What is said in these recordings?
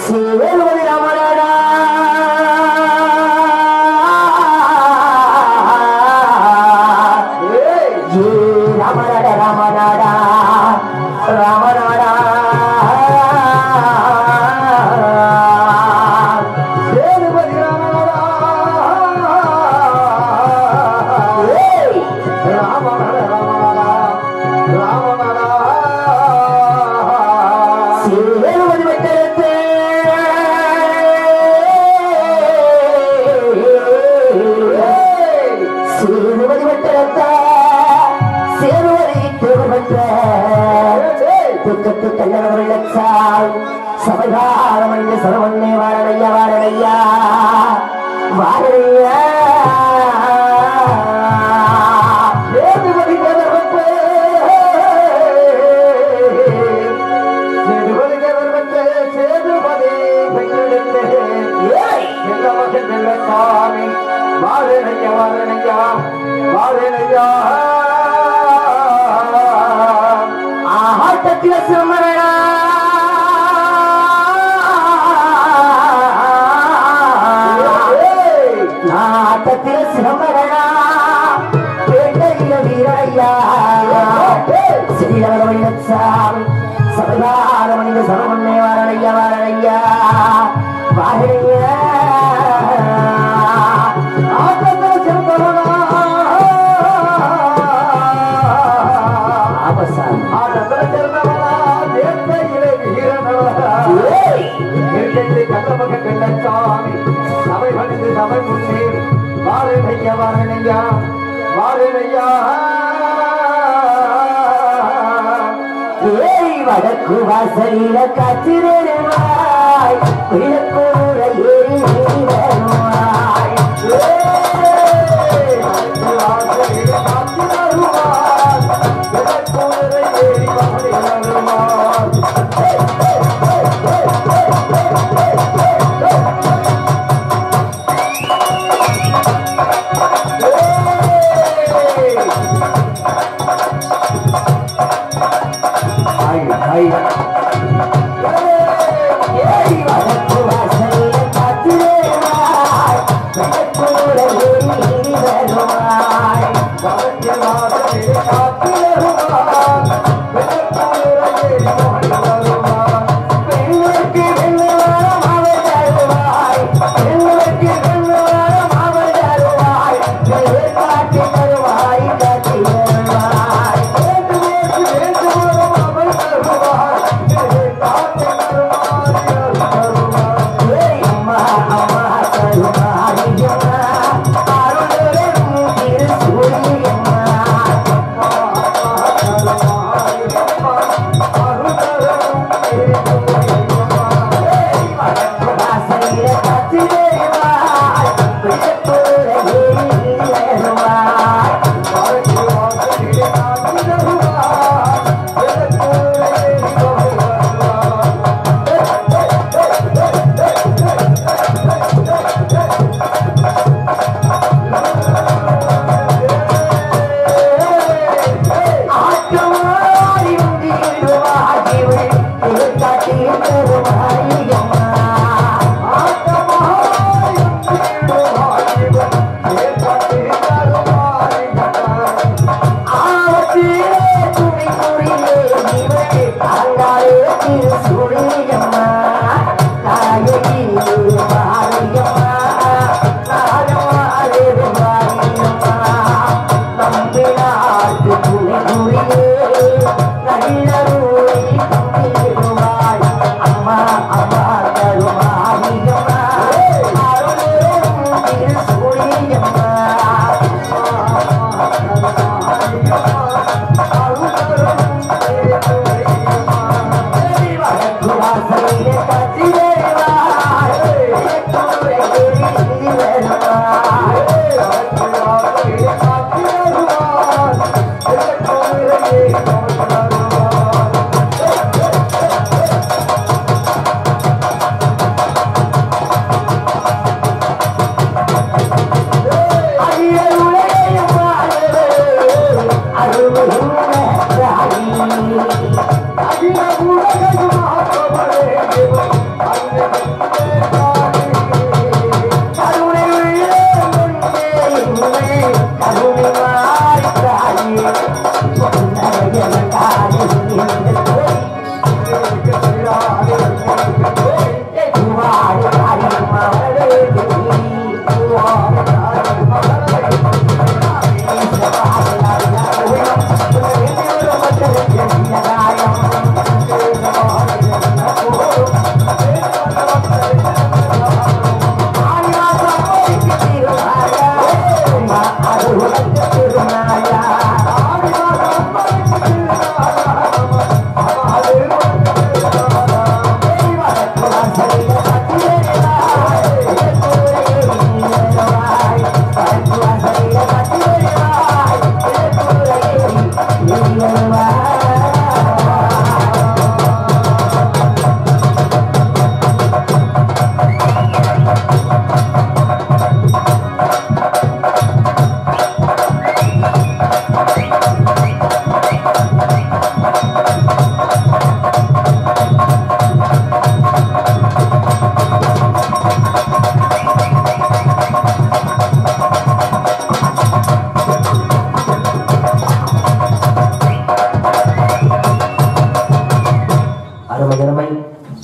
சேருவது ராமநாடா ராமநாடா ராமநாடா ராமநாடா சேருவது ராமநாடா ராமநாடா ராமநாடா ராமநாடா சேருவது வெட்டரத்தே சேருவது வெட்டரத்தே சேருவதை தேவமற்ற துக்கத்து கண்ணன வெள்ளச்சால் சபைகாரமணிய சரவண்ணே வாரணையா வாரணையா வாரணையா சேதுபதி தேவமற்ற சேதுபதி தேவமற்ற சேதுபதி பெண்ணெடுத்து எல்லா மகன் வெள்ளச்சாமி வாரணையா வாரணையா வாரணையா ஆட்டத்தில சிரமரணா ஆட்டத்தில சிரமரணா பேட்டையில வீரையா ஸ்ரீரமணியசாமி சபைகாரமணிய சரவண்ணே வாரணையா வாரணையா வாரணையா ஆட்டத்தில சிரமரணா கள்ளசாமி சபை பணிந்து சபை முன்னே வாரணையா வாரணையா வாரணையா வடக்கு வாசலில காத்திருவாய் விளக்கூட ஏறி வருவாய் வடக்கு வாசலில காத்திருவாய் விளக்கூட ஏறி வருவாய் அம்மா அம்மா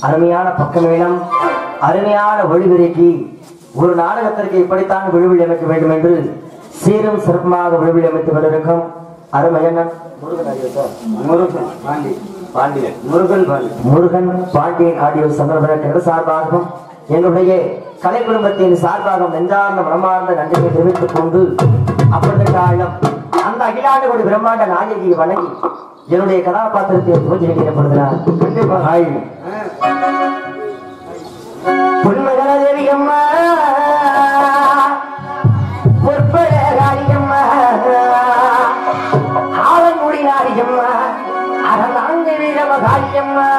அருமையான பக்கமேளம் அருமையான ஒளிவிரைக்கு ஒரு நாடகத்திற்கு இப்படித்தான் விழுவில் அமைக்க வேண்டும் என்று சீரும் சிறப்பாக விழுவில் அமைத்துக் கொண்டிருக்கும் அருமையண்ணன் முருகன் பாண்டியன் ஆடியோ சந்தர்ப்ப சார்பாகவும் என்னுடைய கலை குடும்பத்தின் சார்பாக நெஞ்சார்ந்த மனமார்ந்த நன்றியை தெரிவித்துக் கொண்டு அப்படி காலம் அந்த அகிலாண்டு கோடி பிரம்மாண்ட நாயகியை வணங்கி என்னுடைய கதாபாத்திரத்தை தோன்றிப்படுகிறார். பொன்மகன தேவியம்மா பொற்பட காரியம்மா ஆவன்முடி நாரியம்மா அறநாங்க வீரம காரியம்மா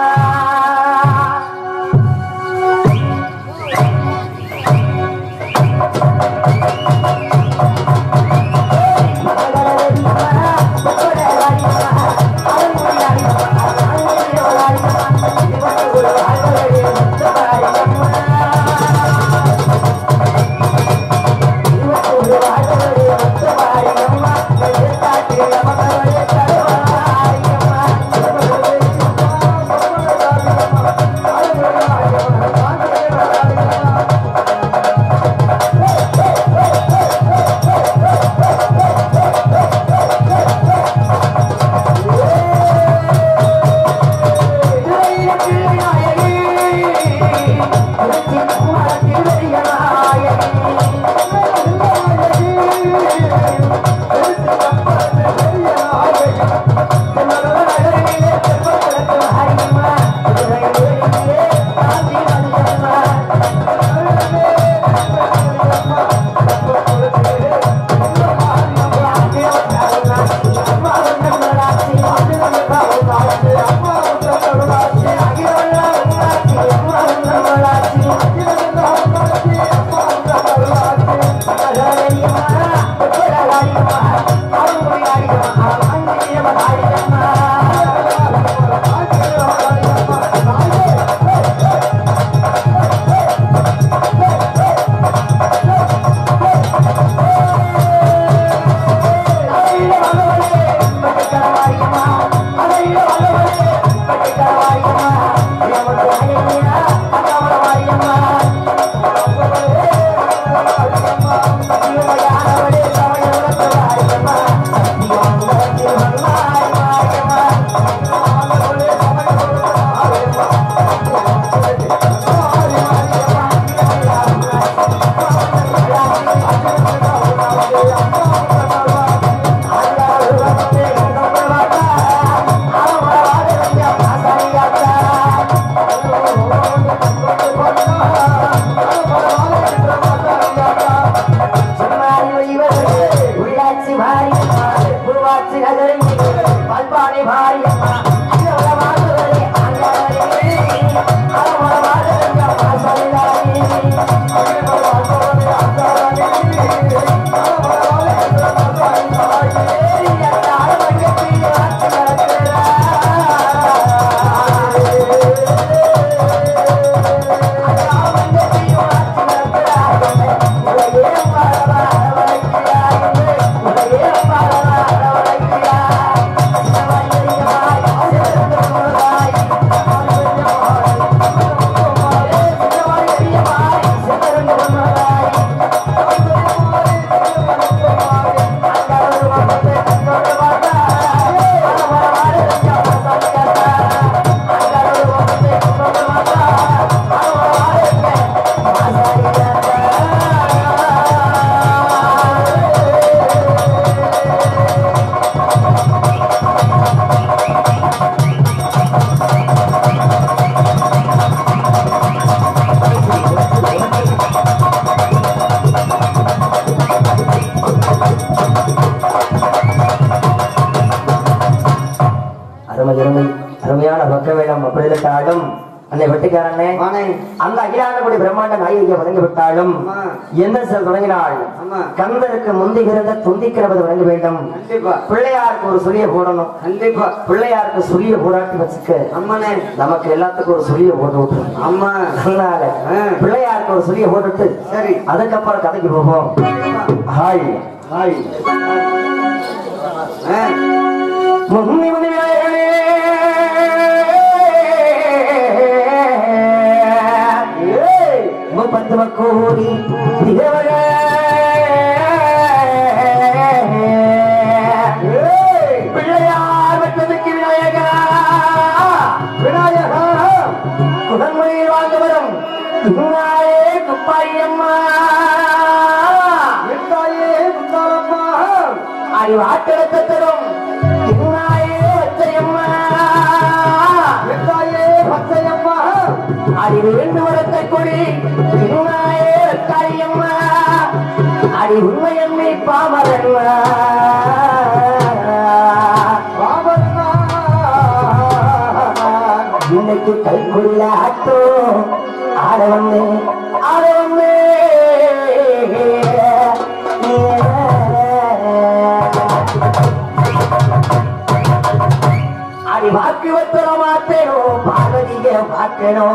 அருமையான பக்கவேளம் அப்படித்தாலும் அன்னை வெட்டிக்காரனே அந்த அகிலாண்டபடி பிரம்மாண்ட நாயகியை வழங்கி விட்டாலும் எந்த செல் தொடங்கினாள் கந்தருக்கு முந்திகிறத துந்திக்கிறவது வழங்க வேண்டும். பிள்ளையாருக்கு ஒரு சுழிய போடணும். கண்டிப்பா பிள்ளையாருக்கு சுழிய போராட்டி வச்சுக்க அம்மனே நமக்கு எல்லாத்துக்கும் ஒரு சுழிய போட்டு விட்டுரும். அம்மா அதனால பிள்ளையாருக்கு ஒரு சுழிய போட்டுட்டு சரி அதுக்கப்புறம் கதைக்கு போவோம். ஹாய் ஹாய் முன்னி முன்னி மருத்துவ கூறி பிள்ளையார் வெற்றதுக்கு விநாயகா விநாயகா குடன்மொழியில் வாழ்ந்து வரும் இன்னாயே குப்பாயம்மா இன்னாயே குந்தாலம்மா அறிவாட்டெடுத்து தரும் இன்னாயே வச்சையம்மா இன்னாயே வச்சையம்மா அறிவு வேண்டு வரத்தை கொடி இன்னாயே காரியம்மா அறி உண்மையம்மை பாமரன்மா இன்னைக்கு கைக்குள்ள ஆட்டோ ஆட வந்து அடி வாக்கு வத்தர மாத்தேனோ பார்வதிய மாத்தேனோ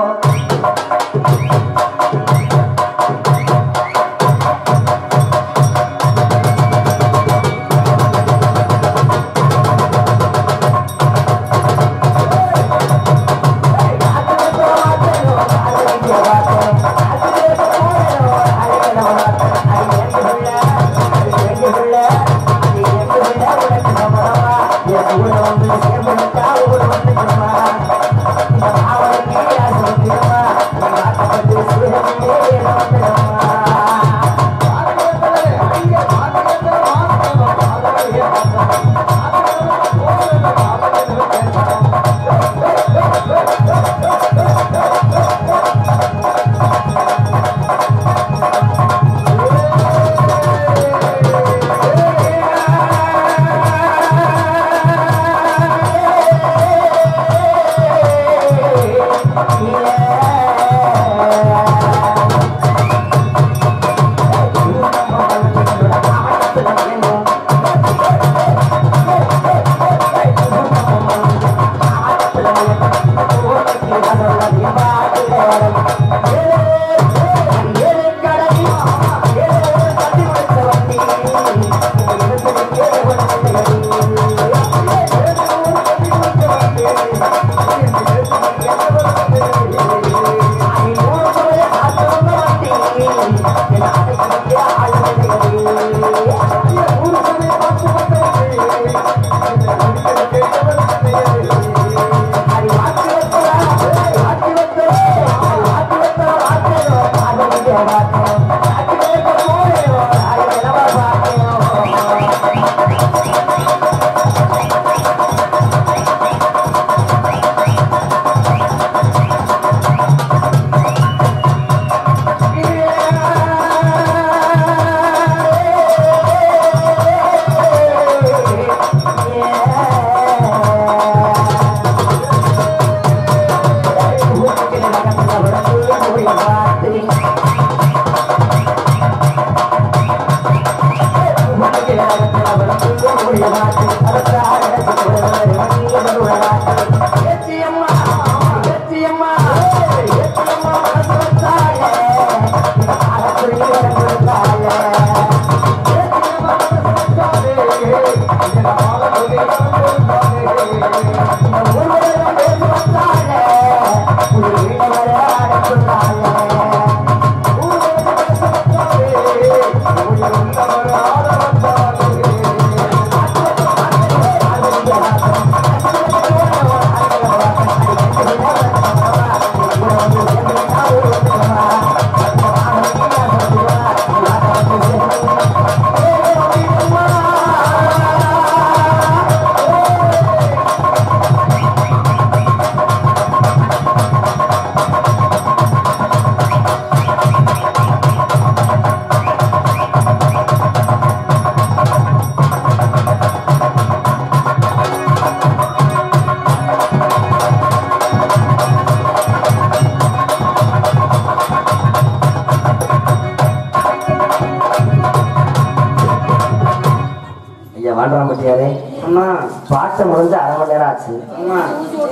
பாட்டு முடிஞ்சு அரை மணி நேரம் ஆச்சு.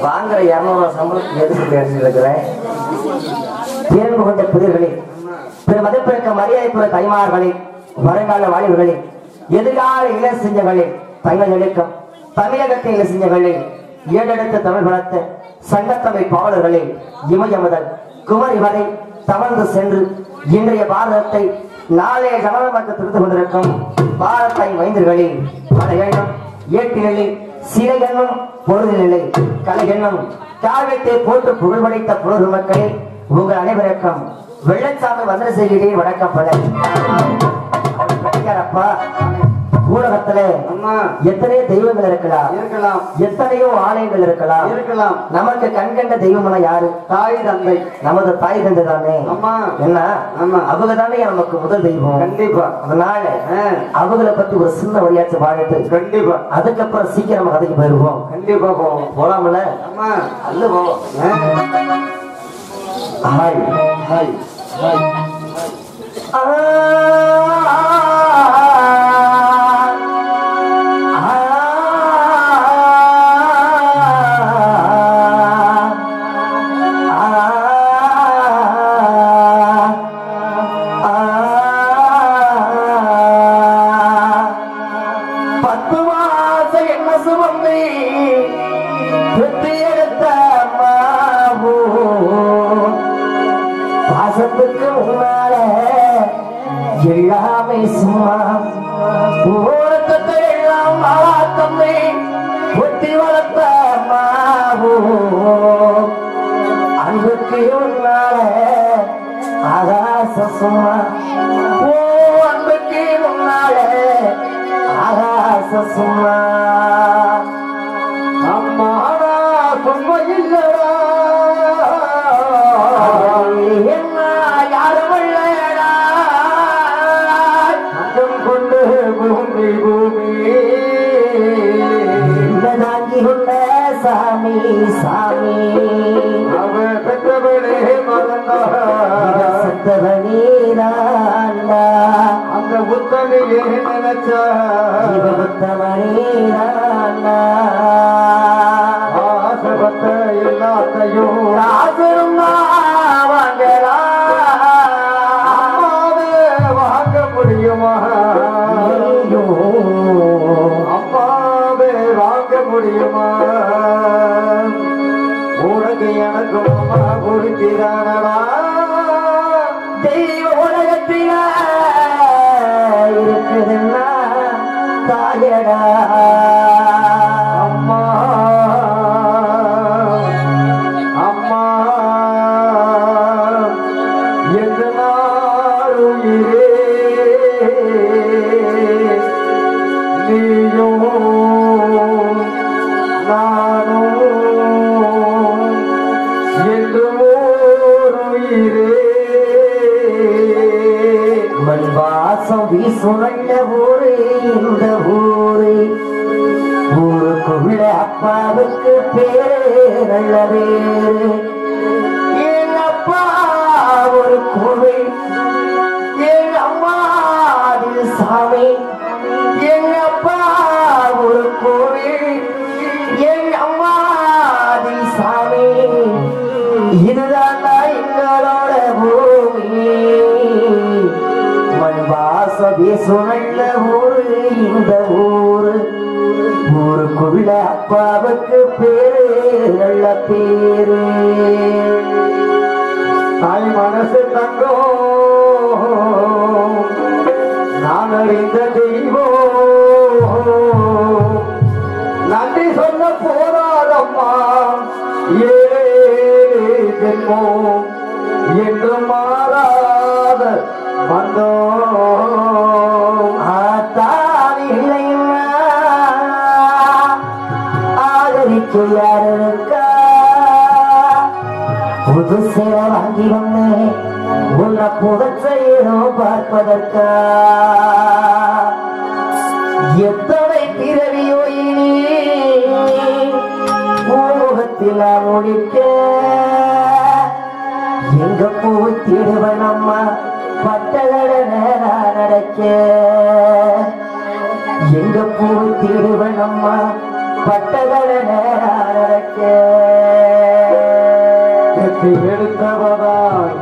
வாங்குற 200 சம்பளத்துக்கு எதுக்கு இருக்கிறேன். பேரன்பு கொண்ட புதிர்களே, பிற மதிப்பிறக்க மரியாதை பெற கைமார்களே, வருங்கால வாலிபர்களே, எதிர்கால இளசிஞ்சங்களே, தங்கள் தமிழகத்தை இளசிஞ்சங்களே, ஏழெடுத்த தமிழ் வளர்த்த சங்கத்தமை பாவலர்களே, இமய முதல் குமரி வரை தவழ்ந்து சென்று இன்றைய பாரதத்தை நாளைய ஜனநாயகமாக திருத்து கொண்டிருக்கும் பாரத்தை மைந்தர்களில் பல எண்ணம் ஏட்டினிலை சிலை எண்ணும் பொருள் நிலை கலை எண்ணம் காவியத்தை போட்டு புகழ் படைத்த புலர் மக்களே உங்கள் அனைவருக்கும் வெள்ளச்சாமி வந்தன செய்தியை வணக்கப்பட அப்பா ஊடகத்துல எத்தனையோ தெய்வங்கள் இருக்கலாம் எத்தனையோ ஆலயங்கள் இருக்கலாம் நமக்கு கண்கண்ட தெய்வம் யாரு தாய் தந்தை நமது தாய் தந்தை தானே என்ன அவங்க தானே நமக்கு முதல் தெய்வம் கண்டிப்பா அதனால அவங்களை பத்தி ஒரு சின்ன வழியாச்சு வாழ்த்து கண்டிப்பா அதுக்கப்புறம் சீக்கிரம் கதைக்கு போயிருவோம் கண்டிப்பா போலாம்ல அல்ல போவோம் ஹாய் ஹாய் ஹாய் எல்லாமே சும்மா ஓரத்தை எல்லாம் மாவாத்தம்மே ஒட்டி வளர்த்த மாவோ அன்புக்கு உன்னால ஆகாச சும்மா ஓ அன்புக்கு உன்னால ஆகாச சும்மா அம்மாடா சும்மா இல்லடா என்ன யாரும் இல்லடா கொண்டு பூமி பூமி தாங்கி கொண்ட சாமி சாமி அவ பெற்றவனே மறந்தவனீராண்டா அந்த புத்தனையே நினைச்சா இவ புத்தமனீராண்டா ஆசபத்த எல்லாத்தையும் ஆசரும் வாங்கலா வாங்க முடியுமா அப்பாவே வாங்க முடியுமா உனக்கு எனக்கு அம்மா கொடுக்கிறானடா தெய்வ உலகத்தில இருக்குதுன்னா தாயடா அம்மா அம்மா எந்த நாள் உயிரே நீயும் நானும் என்று உயிரே மண் வாசம் வீசுள்ள ஊரே இந்த ஊரே ஊருக்குள்ள அப்பாவுக்கு பேரு நல்ல பேரு என் அப்பா ஒரு கோவில் என் அம்மா சாமி எங்க அப்பா ஒரு கோவில் எங்க அம்மா சாமி இதுதான் எங்களோட பூமி மண் வாச வீசுள்ள ஊரு இந்த ஊரு ஊருக்குள்ள அப்பாவுக்கு பேரு நல்ல பேரு தாய் மனசு தங்கம் நான் அறிந்த தெய்வம் நன்றி சொல்ல போராடம்மா ஏழே ஜென்மம் என்று மாறாத வந்தோம் ஆத்தான் இல்லைன்னா ஆதரிக்கு யாரு இருக்கா புது சேவை வாங்கி வந்தேன் உன்னை புதச்சையோ பார்ப்பதற்கா எத்தனை பிறவியோ இனி ஊகத்தில் முடிக்க எங்க போய் தேடுவன் அம்மா பட்டகட நேரம் நடக்க எங்க போய் தேடுவன் அம்மா பட்டகட நேரம் நடக்க எடுத்தவதா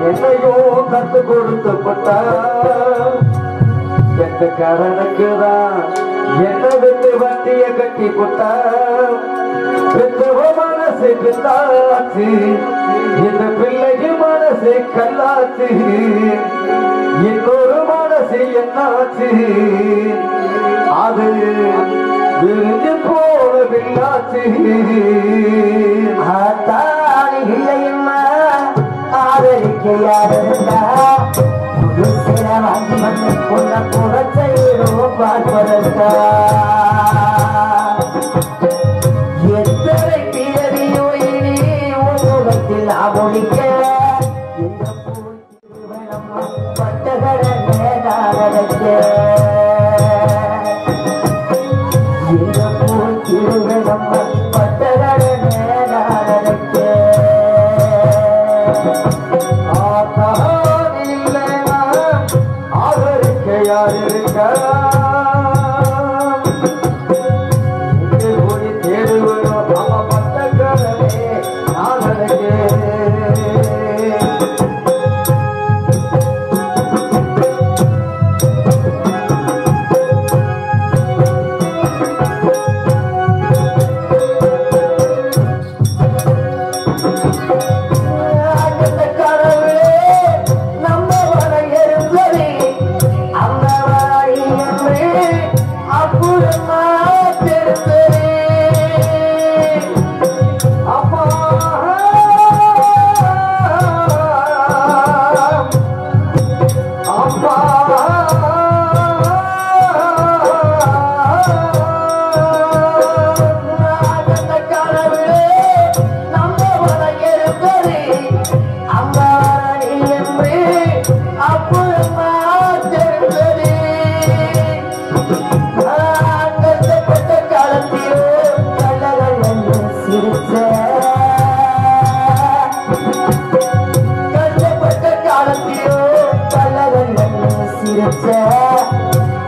என்னையோ கத்து கொடுத்து பட்ட எந்த கடனுக்குதான் என்ன விட்டு வண்டிய கட்டி போட்ட மனசு பித்தாச்சு இந்த பிள்ளைக்கு மனசு கல்லாச்சு இன்னொரு மனசு என்னாச்சு அது விரிஞ்சு போன பின்னாச்சு ஆத்தாடி இல்லையம்மா ஆதரிக்கையாருந்தா புது சில வாங்கி வந்து கொண்ட புறச்சையிலும் பார்ப்பதற்கா எத்தனை பிறவியோ இனி உலகத்தில் ஆமொழிக்க இந்த பூர்வனம்மா பட்டகடனே நாடக இந்த பூர்வனம்மா பட்டகடனே நாடக ஆத்தாடி இல்லைனா ஆதரிக்க யார் இருக்கா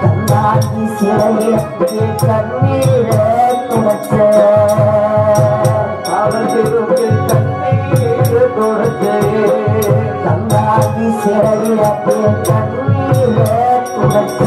கண்ணாடி சிலையில கண்ணீர துடைச்ச கண்ணாடி சிலையில கண்ணீர துடைச்ச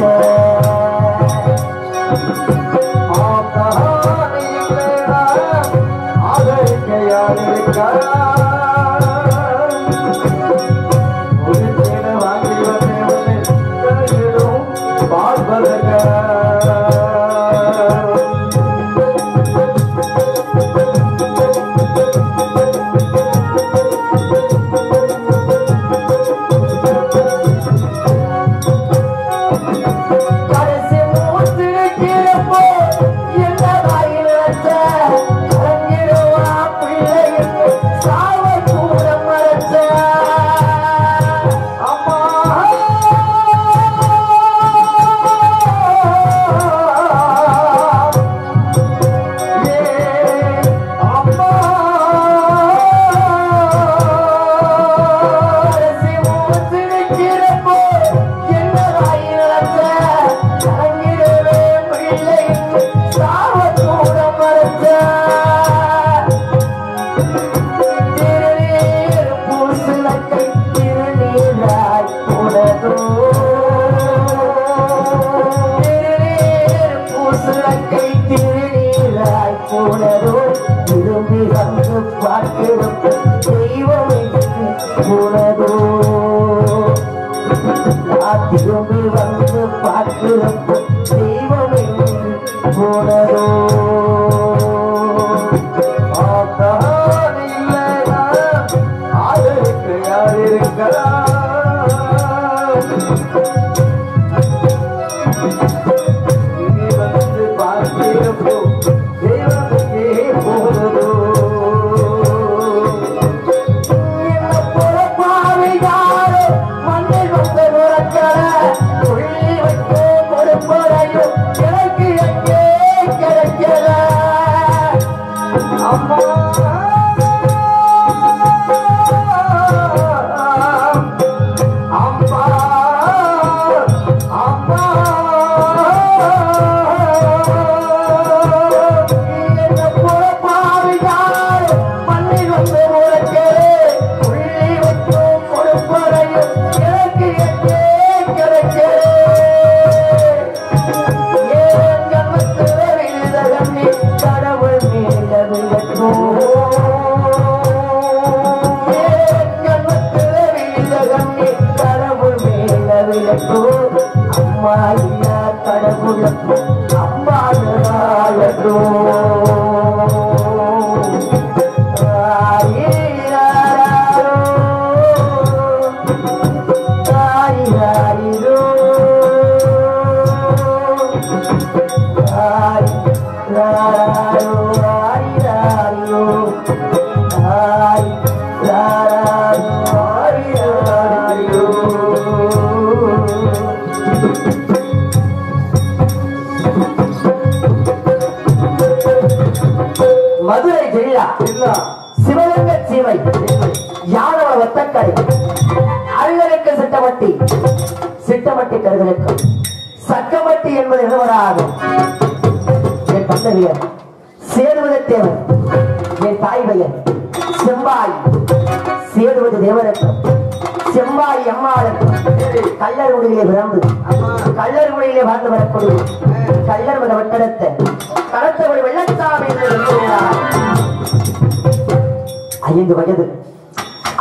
அம்மா கொட்டக்கடை அருகருக்கு சிட்டமட்டி சிட்டமட்டி கருகலுக்கு சக்கமட்டி என்பது நிறுவனாகும். என் தந்தையர் சேதுவதி தேவர், என் தாய் பெயர் செம்பாய் சேதுவதி தேவருக்கும் செம்பாய் அம்மாளுக்கும் கள்ளர்குடியிலே பிறந்து கள்ளர்குடியிலே வாழ்ந்து வரக்கூடிய கள்ளர் மத வட்டடத்தை கடத்தவழி வெள்ளச்சாமி என்று சொல்கிறார். 5 வயது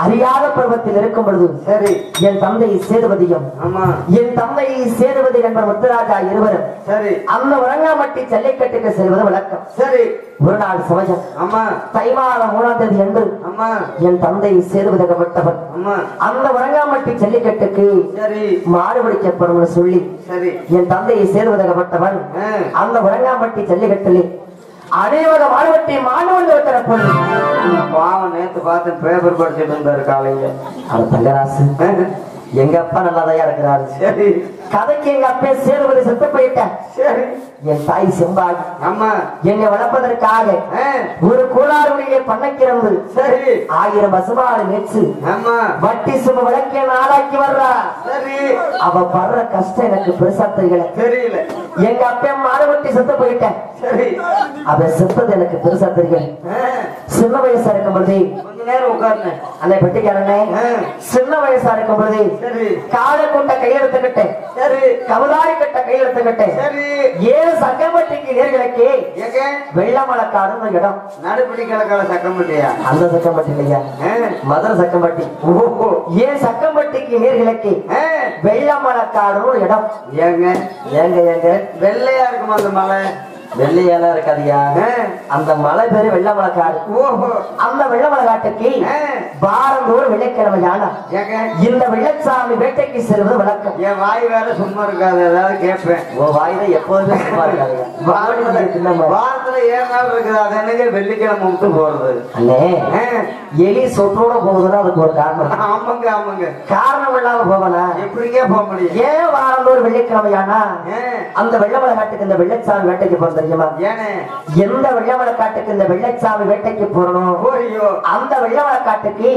அறியாத பருவத்தில் இருக்கும் பொழுது சரி என் தந்தை சேதுபதியும் என் தந்தை சேதுபதி என்ற முத்துராஜா இருவரும் சரி அந்த உறங்காமட்டி ஜல்லிக்கட்டுக்கு செல்வது வழக்கம். சரி ஒரு நாள் சமயம் தை மாதம் 3ஆம் தேதி என்று என் தந்தை சேதுபதிக்கப்பட்டவர் அந்த உறங்காமட்டி ஜல்லிக்கட்டுக்கு மாடு பிடிக்கப்படும் சொல்லி என் தந்தை சேதுபதிக்கப்பட்டவன் அந்த உறங்காமட்டி ஜல்லிக்கட்டிலே அனைவர மாடுவட்டி மாணவர்கள் ஒருத்தர பாவம் நேத்து பார்த்து பேப்பர் படிச்சுட்டு இருந்தாரு காலையில. தங்கராசு எங்க அப்பா நல்லாதையா இருக்கிறாரு. சரி கதைக்கு எங்க அப்பா சேதுபதி செத்து போயிட்டேன். சரி என் தாய் செம்பாய் என்னை வளர்ப்பதற்காக ஒரு கோளாறுடைய பண்ணக்கிறது. சரி 1000 பசுமாடு மேய்ச்சு வட்டி சும விளக்கிய நாளாக்கி வர்றா. சரி அவ படுற கஷ்டம் எனக்கு பெருசா தெரியல. எங்க அப்பா மாடு வட்டி செத்து போயிட்டேன். சரி அவ செத்தது எனக்கு பெருசா தெரியல. சின்ன வயசா இருக்கும் பொழுது கொஞ்ச நேரம் உட்கார்ந்தேன் அந்த பெட்டிக்காரனே. சின்ன வயசா இருக்கும் பொழுது காடை கொண்ட கையெழுத்துக்கிட்டேன். சரி கவுதாரி கட்ட கையெழுத்துக்கிட்டேன். சரி 7 சக்கம்பட்டிக்கு நேர்களுக்கு வெள்ளமலக்காடு இடம் நடுப்படி கிழக்கால சக்கம்பட்டியா அந்த சக்கம்பட்டி இல்லையா மதுரை சக்கம்பட்டி. ஏன் சக்கம்பட்டிக்கு நேர்களுக்கு வெள்ளமலக்காடு இடம் ஏங்க ஏங்க ஏங்க வெள்ளையா இருக்குமா அந்த மலை? வெள்ளையெல்லாம் இருக்காதியா அந்த மலை பேரு வெள்ளமலக்காடு. அந்த வெள்ளமலக்காட்டுக்கு வாரந்தோறும் வெள்ளைக்கிழமையான இந்த வெள்ளச்சாமி வேட்டைக்கு செல்வது வழக்கம். என் வாய் வேற சும்மா இருக்காது, ஏதாவது கேட்பேன். உன் வாயில எப்போதுமே சும்மா இருக்காது. வாரத்துல 7 நாள் இருக்குது, அது என்னங்க வெள்ளிக்கிழமை மட்டும் போறது? அண்ணே எலி சொற்றோட போகுதுன்னா அதுக்கு ஒரு காரணம். ஆமாங்க ஆமாங்க காரணம் இல்லாம போவனா எப்படிங்க போக முடியும்? ஏன் வாரந்தோறும் வெள்ளிக்கிழமையானா அந்த வெள்ளமலக்காட்டுக்கு இந்த வெள்ளச்சாமி வேட்டைக்கு போறது தெரியுமா? எந்த வெள்ளமலக்காட்டுக்கு இந்த வெள்ளச்சாமி வேட்டைக்கு போறணும் அந்த வெள்ளமலக்காட்டுக்கு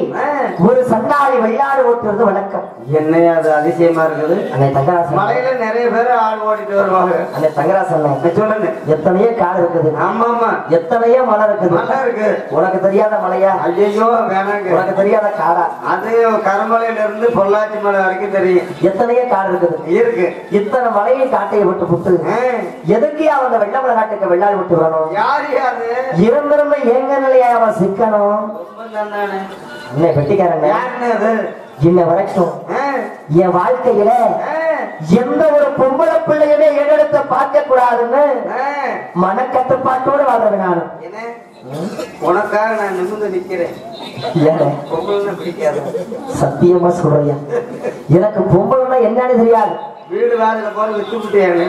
ஒரு சண்டாளி வெள்ளாடு ஓட்டுறது வழக்கம். என்னையா அது அதிசயமா இருக்குது. அந்த தங்கராசன் மலையில நிறைய பேர் ஆடு ஓட்டிட்டு வருவாங்க. அந்த தங்கராசன் சொல்லுங்க எத்தனையோ காடு இருக்குது. ஆமா ஆமா எத்தனையோ மலை இருக்குது. மலை இருக்கு உனக்கு தெரியாத மலையா? ஐயோ வேணாங்க உனக்கு தெரியாத காடா? அது கருமலையில இருந்து பொள்ளாச்சி மலை வரைக்கும் தெரியும். எத்தனையோ காடு இருக்குது இருக்கு. இத்தனை மலையை காட்டையை விட்டு புட்டு எதுக்கு அவங்க வெள்ளமலை காட்டுக்கு வெள்ளாடு விட்டு வரணும்? யாரு யாரு இருந்திருந்த எங்க நிலையா அவன் சிக்கணும்? என்ன பெட்டிக்காரங்க இன்ன வரைக்கும் என் வாழ்க்கையில எந்த ஒரு பொம்பளை பிள்ளையுமே என்னிடத்தை பார்க்க கூடாதுன்னு மனக்கட்டுப்பாட்டோடு வாழ்றேன். நான் உனக்காக நான் நிமிர்ந்து நிக்கிறேன். சத்தியமா சொல்றியா? எனக்கு பொம்பளைன்னா என்னன்னு தெரியாது. வீடு வாசல போற விட்டு விட்டியாங்க.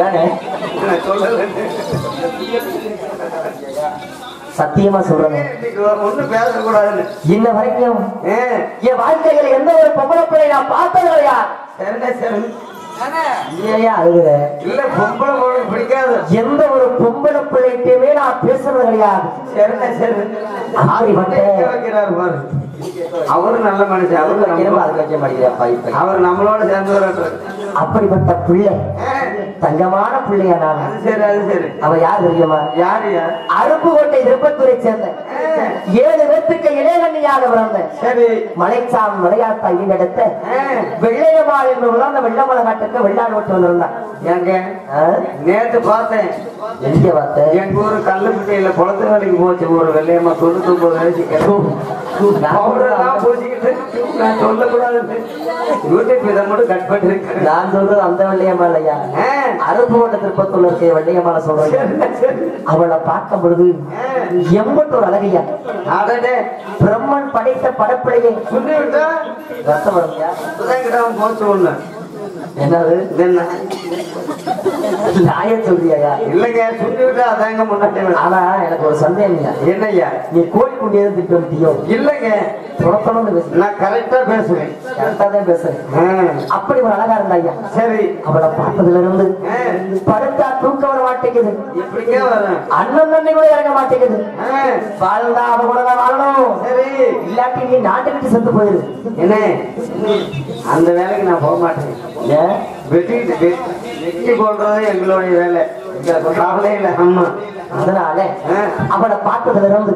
ஏன்னு சொல்லல சத்தியமா சொல்றேன். ஒண்ணும் பேசக்கூடாதுன்னு இன்ன வரைக்கும் என் வாழ்க்கையில எந்த ஒரு பொம்பளை பிள்ளை நான் பார்த்தது கிடையாது. இல்ல பொம்பளை பிடிக்காது. எந்த ஒரு பொம்பளை பிள்ளைகிட்டயுமே நான் பேசுறது கிடையாது. அவரு நல்ல மனுஷன். அவர் நம்மளோட சேர்ந்து அப்படிப்பட்ட பிள்ளை தங்கமான பிள்ளையா? நான் அது சரி அது சரி. அவ யார் தெரியுமா? யாரு? அருப்புக்கோட்டை திருப்பத்தூரை சேர்ந்த 7 பேத்துக்கு இளையகண்ணியாக பிறந்த சரி மலைச்சாமி மலையாத்தா இடத்த வெள்ளையம்மாள் என்பவர்கள் அந்த வெள்ளமலை காட்டுக்கு வெள்ளாடு ஓட்டு வந்திருந்தான். ஏங்க நேற்று பார்த்தேன். எங்க பார்த்தேன்? எங்க ஊரு கல்லுப்பட்டியில குளத்து வேலைக்கு போச்சு ஒரு வெள்ளையம்மா 99 வயசு சொல்லக்கூடாது. இதை மட்டும் கட் பண்ணி இருக்கு. நான் சொல்றது அந்த வெள்ளையம்மா இல்லையா? அருப்புக்கோட்டை திருப்பத்தூர்ல இருக்க வெள்ளையம்மால சொல்றேன். அவளை பார்க்கும் பொழுது எம்பட்டோர் அழகையா பிரம்மன் படைத்த படப்பிழையை சொல்லிவிட்டா ரத்தம் வரும்யா. போச்சு ஒண்ணு என்னது என்ன நாய சொல்றியா? இல்லைங்க, சுண்டி விட்டா அதாங்க முன்னாடி. ஆனா எனக்கு ஒரு சந்தேகம். என்னய்யா? நீ கோழி குண்டியது திட்டு வந்துட்டியோ? இல்லைங்க, தொடர்ந்து பேசு. நான் கரெக்டா பேசுவேன். கரெக்டா தான் பேசுறேன். அப்படி ஒரு அழகா இருந்தா ஐயா. சரி, அவளை பார்த்ததுல இருந்து படுத்தா தூக்க வர மாட்டேங்குது. எப்படிங்க வரும்? அண்ணன் தண்ணி கூட இறங்க மாட்டேங்குது. வாழ்ந்தா அவ கூட தான் வாழணும். சரி, இல்லாட்டி நீ நாட்டுக்கிட்டு செத்து போயிரு. என்ன அந்த வேலைக்கு நான் போக மாட்டேன். ஏன்? வெட்டி கொள்றது எங்களுடைய வேலை. கவலை இல்லை. ஆமா, அதனால அவளை பார்த்ததுல இருந்து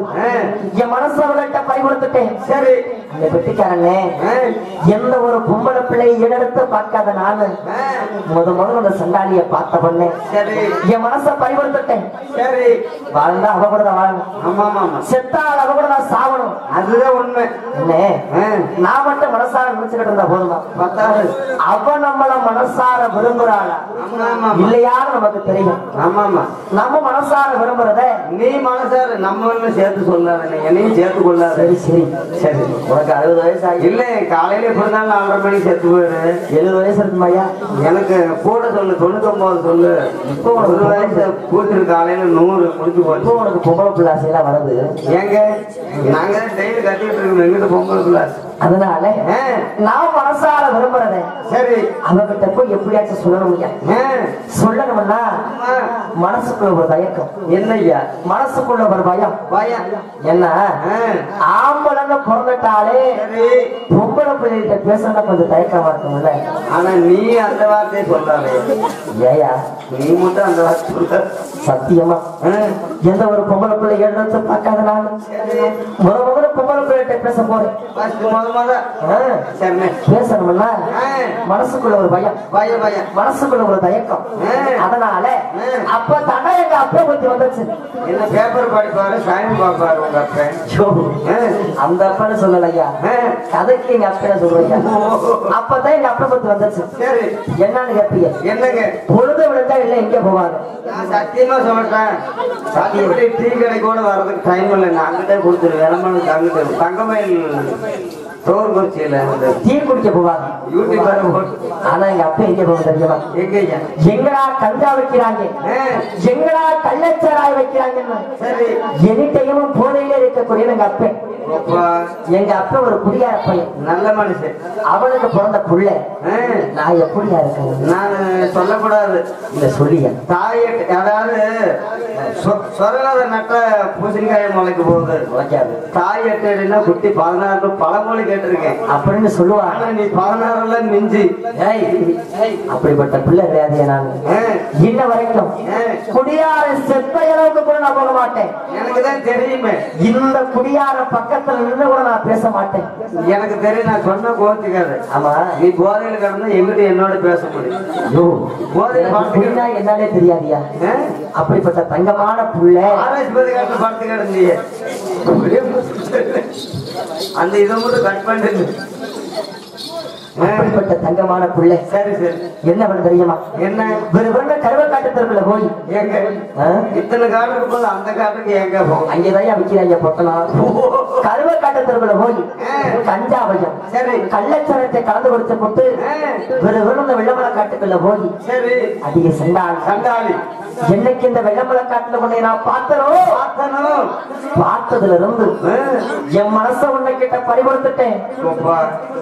என் மனசு அவள்கிட்ட பறிகொடுத்துட்டேன். சரி, அந்த வெட்டிக்காரனே எந்த ஒரு பொம்பளை பிள்ளையை எடுத்து பார்க்காத நானு முதல்ல அந்த சண்டாளிய பார்த்த பொண்ணே. சரி, என் மனசை பறிகொடுத்துட்டேன். சரி, வாழ்ந்தா அவ கூட தான் வாழணும். ஆமா ஆமா, செத்தால் அவ கூட தான் சாவணும். அதுதான் உண்மை. என்ன நான் மட்டும் மனசார நினைச்சுக்கிட்டு இருந்தா போதுமா? பத்தாவது அவ நம்மள மனசார விரும்புறாளா இல்லையான்னு நமக்கு தெரியும். ஆமா ஆமா, நம்ம மனசார விரும்புறத நீ மனசார நம்ம சேர்த்து சொல்லாத, என்னையும் சேர்த்து கொள்ளாத. சரி சரி சரி. உனக்கு 60 வயசு ஆகி இல்ல, காலையில எப்படி இருந்தாலும் 4:30 மணிக்கு செத்து போயிரு. 70 வயசு இருக்குமாயா? எனக்கு கூட சொல்லு, 99 சொல்லு. இப்போ 1 வயசு கூட்டிரு, காலையில 100 முடிச்சு போச்சு. இப்போ உனக்கு பொம்பளை பிள்ளை ஆசையெல்லாம் வருது. ஏங்க, நாங்க டெய்லி கட்டிட்டு இருக்கோம், எங்கிட்ட பொம்பளை பிள்ளை. அதனால நான் மனசார விரும்புறத சரி அவகிட்ட போய் எப்படியாச்சும் சொல்லணும். சொல்லணும்னா மனசுக்குள்ள ஒரு தயக்கம். என்னய்யா? மனசுக்குள்ள ஒரு பயம். பயம் என்ன? ஆம்பளைன்னு பிறந்துட்டாலே பொம்பளை பிள்ளைகிட்ட பேசுறத கொஞ்சம் தயக்கமா இருக்கும்ல. ஆனா நீ அந்த வார்த்தையை சொல்லாதே. ஏயா நீ மட்டும் அந்த வார்த்தை சொல்ல? சத்தியமா எந்த ஒரு பொம்பளை பிள்ளை எடுத்து பார்க்காத நான் முதல்ல பொம்பளை பிள்ளைகிட்ட பேச போறேன். பேசணும்னா மனசுக்குள்ள ஒரு பயம், பயம் பயம், மனசுக்குள்ள ஒரு தயக்கம். அதனால அப்ப தானே எங்க அப்பா பத்தி வந்துச்சு. என்ன பேப்பர் படிப்பாரு, சாமி பாப்பாரு உங்க அப்ப? அந்த அப்பான்னு சொல்லலையா, கதைக்கு எங்க அப்பா சொல்றீங்க. அப்பதான் எங்க அப்பா பத்தி வந்துச்சு. சரி, என்னன்னு கேப்பீங்க? என்னங்க? பொழுது விழுந்தா இல்ல எங்க போவாங்க? நான் சத்தியமா சொல்றேன், சத்தியப்படி டீ கடை கூட வர்றதுக்கு டைம் இல்லை. நான் அங்கிட்டே கொடுத்துருவேன். வேலமனுக்கு அங்கிட்ட தங்கமயில் தோர்குறிச்சியில டீ குடிக்க போவாங்க. யூடியூப். ஆனா எங்க அப்பா எங்க போவாங்க தெரியுமா? எங்கய்யா? எங்கடா கஞ்சா வைக்கிறாங்க, எங்கடா கள்ளச்சாராய் வைக்கிறாங்கன்னு சரி எனி டைமும் போதையில இருக்கக்கூடிய எங்க அப்பா. எங்க அப்பா ஒரு குடியார பையன், நல்ல மனுஷன். அவனுக்கு பிறந்த புள்ள நான் எப்படியா இருக்கேன்? நான் சொல்லக்கூடாது இல்ல சொல்லிய தாய், அதாவது சொல்லாத நட்ட பூசணிக்காய முளைக்கு போகுது. உழைக்காது. தாய் எட்டுனா குட்டி 16 பழமொழி கேட்டிருக்கேன் அப்படின்னு சொல்லுவாங்க. நீ 16 மிஞ்சி. அப்படிப்பட்ட பிள்ளை கிடையாது. நான் இன்ன வரைக்கும் குடியார செத்த அளவுக்கு கூட நான் போக மாட்டேன். எனக்குதான் தெரியுமே. இந்த குடியார பக்கத்துல நின்று கூட நான் பேச மாட்டேன். எனக்கு தெரியும், நான் சொன்ன கோத்துக்காது. ஆமா, நீ போதையில கிடந்தா எங்கிட்ட என்னோட பேச முடியும். போதையில என்னாலே தெரியாதியா? அப்படிப்பட்ட தங்கமான புள்ள ஆராய்ச்சி பார்த்து கிடந்திய அந்த இதை மட்டும் கட் பண்ணிட்டு. அப்படிப்பட்ட தங்கமான பிள்ளை. சரி சரி, என்ன பண்ண தெரியுமா? என்ன? வெறும் கருவ காட்டுல போய் எங்க இத்தனை காடு இருக்கும்போது அந்த காட்டுக்கு எங்க போகும்? அங்கேதான் விற்கிறாங்க பொட்டலாம். கருவ காட்டுல போய் கஞ்சாவையும் சரி கள்ளச்சரத்தை கலந்து கொடுத்து போட்டு வெறும் இந்த வெள்ளமலை காட்டுக்குள்ள போய் சரி அதிக சண்டாளி சண்டாளி என்னைக்கு இந்த வெள்ளமலை காட்டுல கொண்டே நான் பார்த்ததுல இருந்து என் மனச உன்னை கிட்ட பறிகொடுத்துட்டேன்.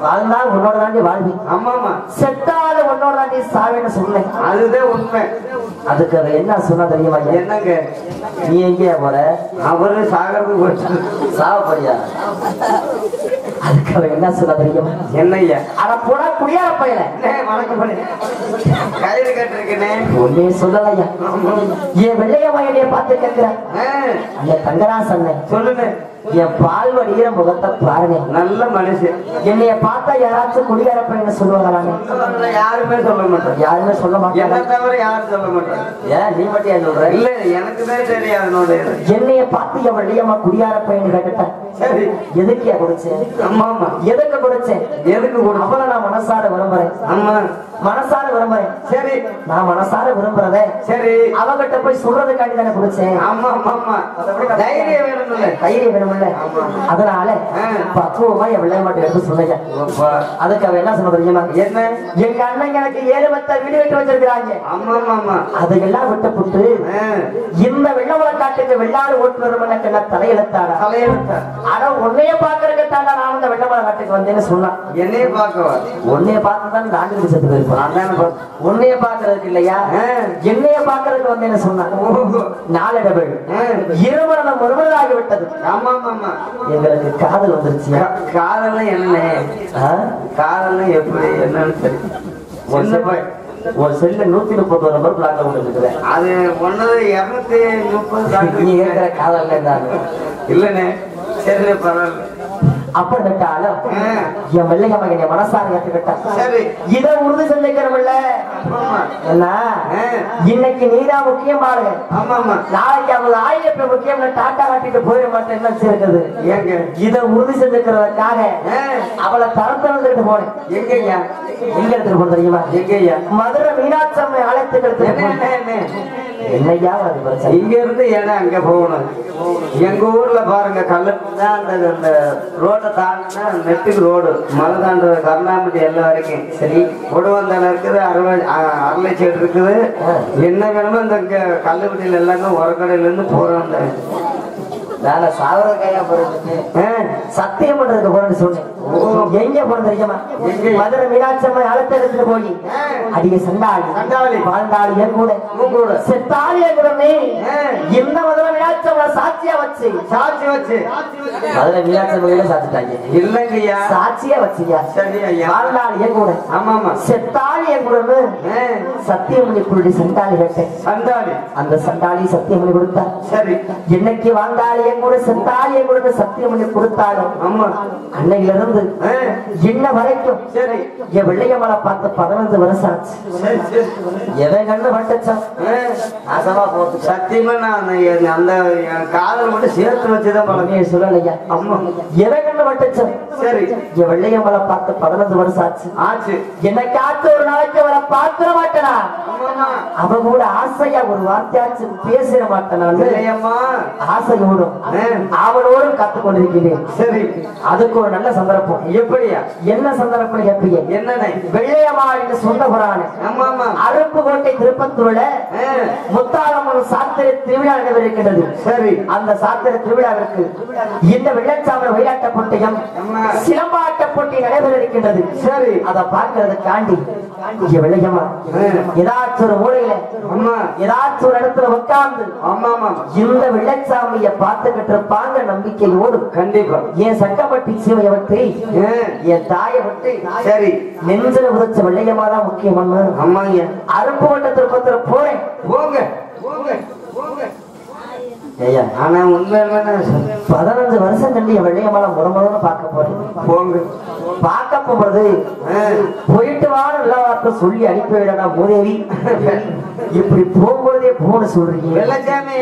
வாழ்ந்தா உன்னோட தாண்டி வாழ்வி, ஆமாமா செத்தால உன்னோட தாண்டி சாவேன்னு சொன்னேன். அதுதான் உண்மை. அதுக்கு அவ என்ன சொன்னா தெரியுமா? என்னங்க? நீ எங்கேயா போற? அவரு சாகருக்கு போச்சு. சாவ போறியா? அதுக்கு அவ என்ன சொன்னா தெரியுமா? என்னய்யா? அட போடா குடியார பையல, வணக்கம் பண்ணி கயிறு கட்டிருக்கேனே. ஒன்னே சொல்லலையா? என் வெள்ளைய வயலைய பார்த்து கேட்கிறேன். அந்த தங்கராசன் சொல்லுங்க. என் பால் வடிகிற முகத்தை பாருங்க. நல்ல மனுஷன். என்னைய பார்த்தா யாராச்சும் குடியார பையன் சொல்லுவாங்க? யாருமே சொல்ல மாட்டாங்க. யாருமே சொல்ல மாட்டாங்க. என்ன தவிர யாரும் சொல்ல மாட்டாங்க. ஏன் நீ மட்டும் ஏன் சொல்ற? இல்ல, எனக்கு தான் தெரியாது. என்னைய பார்த்து என் வெள்ளையம்மா குடியார பையன் கேட்டேன். சரி, எதுக்கே கொடுச்சேன்? ஆமா ஆமா, எதுக்கு கொடுச்சேன்? எதுக்கு கூட அவளை நான் மனசார விரும்புறேன். ஆமா, மனசார விரும்புறேன். சரி, நான் மனசார விரும்புறத சரி அவகிட்ட போய் சொல்றதுக்காண்டி தானே குடிச்சேன். ஆமா ஆமா ஆமா, தைரியம் வேணும்ல, தைரியம் வேணும்ல. அதனால பக்குவமா என் விளைய மாட்டேன் எடுத்து சொன்னீங்க. அதுக்கு அவ என்ன சொன்ன தெரியுமா? என்ன? எங்க அண்ணன் எனக்கு 7 மத்த வீடு வெட்டி வச்சிருக்காங்க. ஆமா ஆமா ஆமா, அதையெல்லாம் விட்டு புட்டு இந்த வெள்ளமலை காட்டுக்கு வெள்ளாடு ஓட்டு வரும் எனக்கு என்ன தலையெழுத்தாடா? தலையெழுத்தா? ஆனா உன்னைய பாக்குறதுக்கு தாண்டா நான் இந்த வெள்ளமலை காட்டுக்கு வந்தேன்னு சொன்னான். என்னைய பாக்கவா? உன்னைய பார்த்துதான் நான்கு செத்து போயிருப்பான். உன்னைய பாக்குறதுக்கு இல்லையா, என்னைய பாக்குறதுக்கு வந்தேன்னு சொன்னான். நாளடைவில் இருமரணம் ஒருவராகி விட்டது. ஆமா ஆமா ஆமா, எங்களுக்கு காதல் வந்துருச்சு. காதல்னா என்ன? காதல்னா எப்படி என்னன்னு தெரியும். ஒரு செல்ல 130 நம்பர் பிளாக்ல கொடுத்துருக்கேன். அது ஒன்னது 230. நீ கேட்கிற காதல் இல்லனே, சரி பரவாயில்ல. அப்படிட்டாலும் என் வெள்ளைய மகன் என் மனசார ஏற்றுக்கிட்டான். சரி, இதை உறுதி செஞ்சுக்கிறோம்ல. என்ன இன்னைக்கு நீதான் முக்கியம் பாருங்க. ஆமா ஆமா, நாளைக்கு அவங்க ஆயிரப்ப முக்கியம் டாட்டா காட்டிட்டு போயிட மாட்டேன். என்ன சேர்க்குது? ஏங்க இதை உறுதி செஞ்சுக்கிறதுக்காக அவளை தரத்துட்டு போனேன். எங்கய்யா? எங்க எடுத்துட்டு போன தெரியுமா? எங்கய்யா? மதுரை மீனாட்சி அம்மை ஆலயத்துக்கு எடுத்துட்டு. என்னையா இங்க இருந்து ஏன்னா அங்க போகணும். எங்க ஊர்ல பாருங்க, கல்லு அந்த ரோட்டை தாண்டினா நெட்டுக்கு ரோடு மலை தாண்டுறது கருணாமட்டி எல்லாம் வரைக்கும். சரி, கொடுவந்தான இருக்குது, அரளைச்சேடு இருக்குது, என்ன வேணுமோ இந்த இங்க கல்லுப்பட்டியில எல்லாமே உரக்கடையில இருந்து போறோம். நான சாவரக்காயா போறது சத்தியம் பண்றதுக்கு போறேன்னு சொன்னேன். எங்க போன தெரியுமா? மதுரை மீனாட்சி அம்மை ஆலயத்தை எடுத்துட்டு போய் அடிய சண்டாளி வாழ்ந்தாளி என் கூட செத்தாளி என் கூட இந்த மதுரை மீனாட்சி அம்மை சாட்சியா வச்சு மதுரை மீனாட்சி அம்மையில சாச்சிட்டாங்க. இல்லைங்கய்யா, சாட்சியா வச்சியா? சரி ஐயா, வாழ்ந்தாளி என் கூட. ஆமா ஆமா, செத்தாளி என் கூட சத்தியமணி குருடி சண்டாளி கேட்டேன். சண்டாளி, அந்த சண்டாளி சத்தியமணி கொடுத்தா. சரி, என்னைக்கு வாழ்ந்தாளி என் கூட செத்தாளி என் கூட சத்தியமணி கொடுத்தாலும் ஆமா அன்னையில இருந்து இன்ன வரைக்கும் சரி என் வெள்ளையமலை பார்த்து 15 வருஷம் ஆச்சு. எவன் கண்ணு பட்டுச்சான் நாசமா போட்டு. சத்தியமா நான் அந்த காதல் மட்டும் சேர்த்து வச்சுதான் பழமையை சொல்லலையா? அம்மா எவன் கண்ணு பட்டுச்சான். சரி, என் வெள்ளையமலை பார்த்து 15 வருஷம் ஆச்சு. என்னைக்காச்சு ஒரு நாளைக்கு அவளை பார்த்துட மாட்டேனா? அவ கூட ஆசையா ஒரு வார்த்தையாச்சு பேசிட மாட்டேனா? ஆசையோடும் அவளோடும் கத்துக் கொண்டிருக்கிறேன். சரி, அதுக்கு ஒரு நல்ல சந்தர்ப்பம். எப்படியா? என்ன சந்தர்ப்பம் கேட்பீங்க? என்ன? வெள்ளையம்மாள் சொந்த புராண அருப்புக்கோட்டை திருப்பத்தூர்ல முத்தாரம்மன் சாத்திர திருவிழா நடைபெறுகிறது. சரி, அந்த சாத்திர திருவிழாவிற்கு இந்த வெள்ளச்சாமி விளையாட்ட போட்டியும் சிலம்பாட்ட போட்டி நடைபெற இருக்கின்றது. சரி, அதை பார்க்கறதுக்காண்டி வெள்ளையம்மா ஏதாச்சும் ஒரு மூலையில ஏதாச்சும் ஒரு இடத்துல உட்கார்ந்து இந்த வெள்ளச்சாமிய பார்த்துக்கிட்டு இருப்பாங்க நம்பிக்கையோடு. கண்டிப்பா என் சட்டப்பட்டி சீமையை விட்டு என் தாயை விட்டு சரி நெஞ்சில உதச்ச வெள்ளையம்மா தான் முக்கியம். அம்மாங்க அருப்பு வட்டத்திற்கு போறேன். போங்க போங்க போங்க. ஆனா உண்மையில 15 வருஷம் கண்டி என் வெள்ளையம்மாவை முதல்ல பார்க்க போறேன். போங்க. பார்க்க போறது போயிட்டு வான நல்ல வார்த்தை சொல்லி அனுப்பி விடா மூதேவி. இப்படி போகும்போதே போன சொல்றீங்க. வெள்ளச்சாமி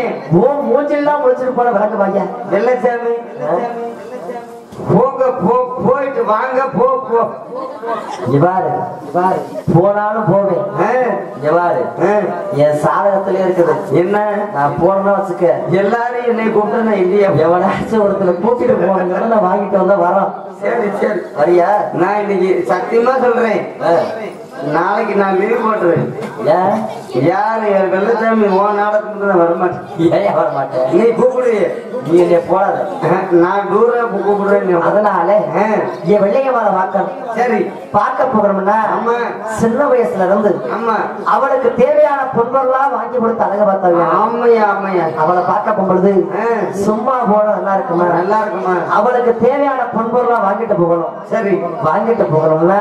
மூஞ்செல்லாம் முடிச்சிட்டு போன விளக்கு வாங்க. வெள்ளச்சாமி போங்க, போயிட்டு வாங்க. இவாரு போனாலும் போவேன். இவாரு என் சாதகத்திலே இருக்குது. என்ன நான் போறேன்னா வச்சுக்க, எல்லாரும் என்னை கூப்பிட்டு நான் இல்லையா எவனாச்சும் ஒருத்தர கூட்டிட்டு போனேங்க நான் வாங்கிட்டு வந்தா வரோம். சரி சரி வரியா? நான் இன்னைக்கு சத்தியமா சொல்றேன், நாளைக்கு நான் லீவ் போட்டுறேன். யாரு வெள்ளச்சாமி ஓ நாடகத்துக்கு நான் வரமாட்டேன். ஏன் வரமாட்டேன்? நீ கூப்பிடு, நீ என்னை போடாத, நான் தூரம் கூப்பிடுறேன். அதனால என் வெள்ளையம்மாவை பார்க்கணும். சரி, பார்க்க போகிறோம்னா சின்ன வயசுல இருந்து அவளுக்கு தேவையான பொருள்லாம் வாங்கி கொடுத்து அழக பார்த்தாங்க. ஆமையா ஆமையா, அவளை பார்க்க போகும்பொழுது சும்மா போன நல்லா இருக்குமா? நல்லா இருக்குமா? அவளுக்கு தேவையான பொருள்லாம் வாங்கிட்டு போகணும். சரி, வாங்கிட்டு போகணும்னா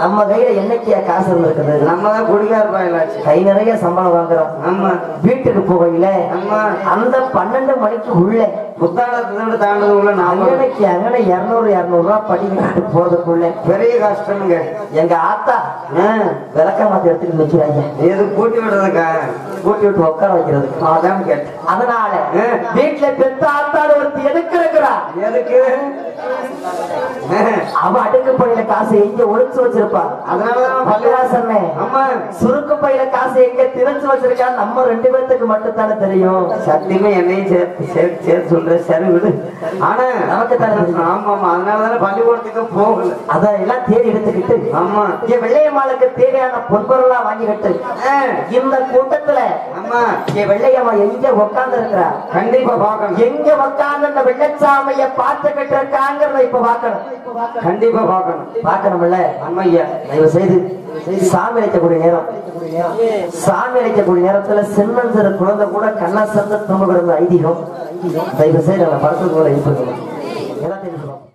நம்ம கையில என்னைக்கு காசு இருக்குது? நம்ம தான் குடிகார பாயலாச்சு, கை நிறைய சம்பளம் வாங்குறோம். நம்ம வீட்டுக்கு போகையில அந்த 12 மணிக்கு உள்ள புத்தாளத்துல தாண்டதுக்குள்ள அங்கனைக்கு அங்கனை 200 ரூபாய் படிக்கிட்டு போறதுக்குள்ள பெரிய கஷ்டம்ங்க. எங்க ஆத்தா விளக்க மாத்தி எடுத்துட்டு நிக்கிறாங்க. எது கூட்டி விடுறதுக்கா? கூட்டி விட்டு உட்கார வைக்கிறதுக்கு. அதான் கேட்டேன். அதனால வீட்டுல பெத்த ஆத்தாடு ஒருத்தி எதுக்கு இருக்கிறா? எதுக்கு? அவ அடுக்கு பையில காசு எங்க ஒளிச்சு வச்சிருப்பா. அதனாலதான் பள்ளிவாசன்னே ஆமா சுருக்கு பையில காசு எங்க திணிச்சு வச்சிருக்கா நம்ம 2 பேத்துக்கு மட்டும் தானே தெரியும். சத்தியமா என்னையும் சேர்த்து சொல்ற சரி விடு. ஆனா நமக்கு தானே ஆமா ஆமா அதனாலதானே பள்ளிக்கூடத்துக்கு போகல. அத எல்லாம் தேடி எடுத்துக்கிட்டு ஆமா என் வெள்ளையம்மாளுக்கு தேவையான பொன்பொருளா வாங்கிக்கிட்டு இந்த கூட்டத்துல ஆமா என் வெள்ளையம்மா எங்க உட்கார்ந்து இருக்கிறா கண்டிப்பா பாக்கணும். எங்க உட்கார்ந்து அந்த வெள்ளச்சாமைய பார்த்துக்கிட்டு இருக்காங்கிறத இப்ப பாக்கணும். கண்டிப்பா பாக்கணும். பாக்கணும்ல. ஆமா ஐயா தயவு செய்து சாமி அழைக்கக்கூடிய நேரம், சாமி அழைக்கக்கூடிய நேரத்துல சின்ன சிறு குழந்தை கூட கண்ணா சந்து தும்புகிறது ஐதீகம். தயவு செய்து அந்த படத்துக்கு கூட இருப்பது எல்லாத்தையும்